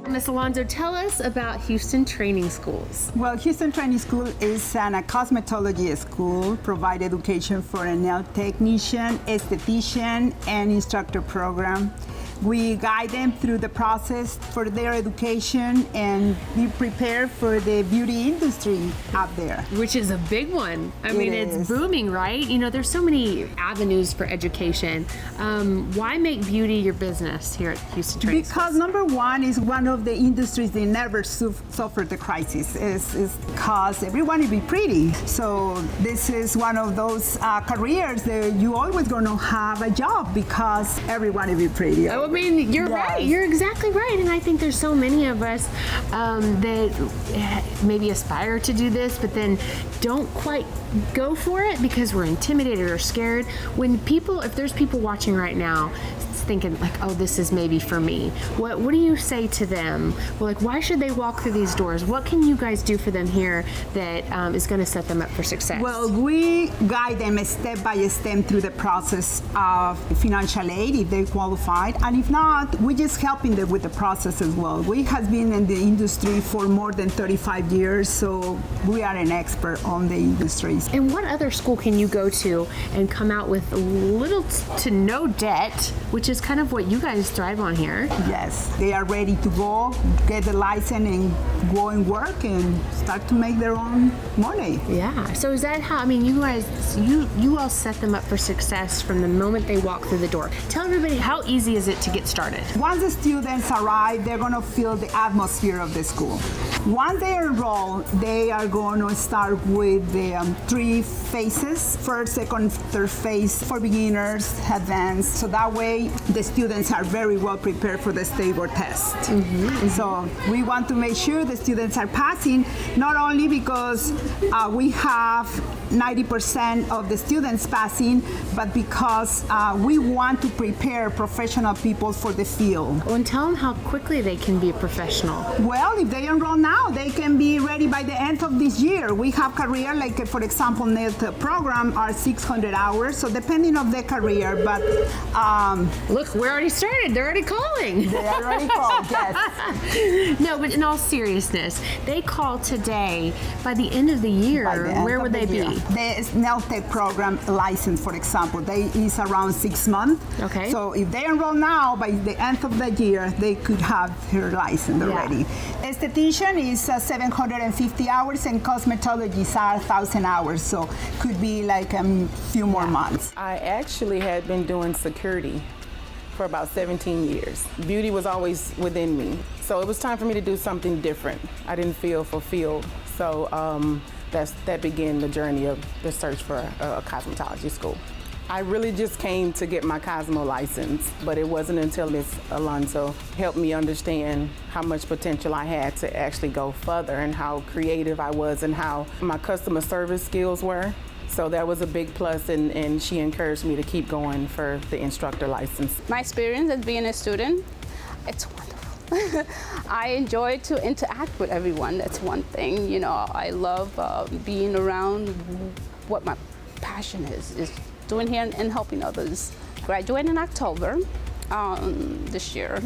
Ms. Alonso, tell us about Houston Training Schools. Well, Houston Training School is a cosmetology school, provide education for a nail technician, esthetician, and instructor program. We guide them through the process for their education and be prepared for the beauty industry out there. Which is a big one. I mean, it's booming, right? You know, there's so many avenues for education. Why make beauty your business here at Houston Training Schools? Because number one is one of the industries that never suffered the crisis. Is because everyone will be pretty. So this is one of those careers that you always going to have a job because everyone will be pretty. I mean, you're right. You're exactly right. And I think there's so many of us that maybe aspire to do this, but then don't quite go for it because we're intimidated or scared. If there's people watching right now thinking like, oh, this is maybe for me, what do you say to them? Well, like, why should they walk through these doors? What can you guys do for them here that is going to set them up for success? Well, we guide them step by step through the process of financial aid if they qualified, and if not, we're just helping them with the process as well. We have been in the industry for more than 35 years, so we are an expert on the industries. And what other school can you go to and come out with little to no debt, which is kind of what you guys thrive on here? Yes, they are ready to go, get the license and go and work and start to make their own money. Yeah, so is that how, I mean, you guys, you all set them up for success from the moment they walk through the door. Tell everybody, how easy is it to get started? Once the students arrive, they're going to feel the atmosphere of the school. Once they enroll, they are going to start with the 3 phases, first, second, third phase for beginners, advanced, so that way the students are very well prepared for the state board test. So we want to make sure the students are passing, not only because we have 90% of the students passing, but because we want to prepare professional people for the field. Well, and tell them how quickly they can be a professional. Well, if they enroll now, they can be ready by the end of this year. We have career, like for example, nail program are 600 hours, so depending on the career, but look, we're already started. They're already calling. They are already called, yes. No, but in all seriousness, they call today. By the end of the year, where would they be? The nail tech program license, for example, is around 6 months. Okay. So if they enroll now, by the end of the year, they could have her license already. Esthetician is 750 hours, and cosmetology is 1,000 hours. So could be like a few more months. I actually had been doing security for about 17 years. Beauty was always within me. So it was time for me to do something different. I didn't feel fulfilled. So that began the journey of the search for a cosmetology school. I really just came to get my Cosmo license, but it wasn't until Ms. Alonso helped me understand how much potential I had to actually go further and how creative I was and how my customer service skills were. So that was a big plus, and she encouraged me to keep going for the instructor license. My experience as being a student, it's wonderful. I enjoy to interact with everyone. That's one thing. You know, I love being around what my passion is doing here and helping others. Graduate in October this year.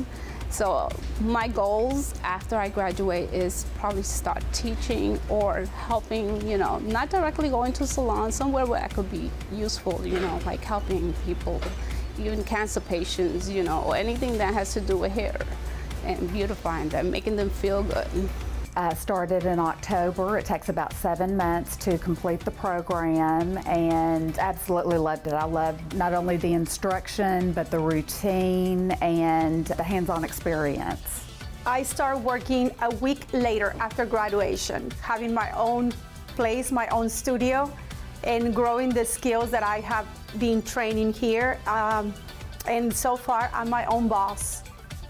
So my goals after I graduate is probably start teaching or helping, you know, not directly going to salons, somewhere where I could be useful, you know, like helping people, even cancer patients, you know, or anything that has to do with hair and beautifying them, making them feel good. Started in October. It takes about 7 months to complete the program, and absolutely loved it. I loved not only the instruction, but the routine and the hands-on experience. I started working a week later after graduation, having my own place, my own studio, and growing the skills that I have been training here. And so far, I'm my own boss.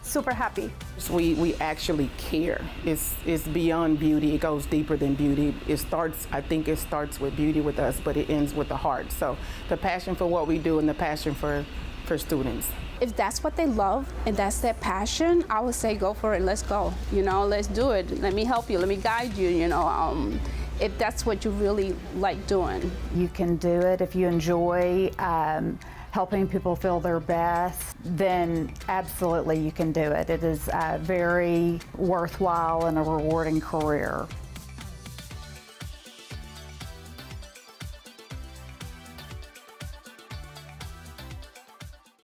Super happy. We actually care. It's beyond beauty. It goes deeper than beauty. I think it starts with beauty with us, but it ends with the heart. So the passion for what we do and the passion for students. If that's what they love and that's their passion, I would say go for it. Let's go. You know, let's do it. Let me help you. Let me guide you. You know, if that's what you really like doing. You can do it if you enjoy helping people feel their best, then absolutely you can do it. It is very worthwhile and a rewarding career.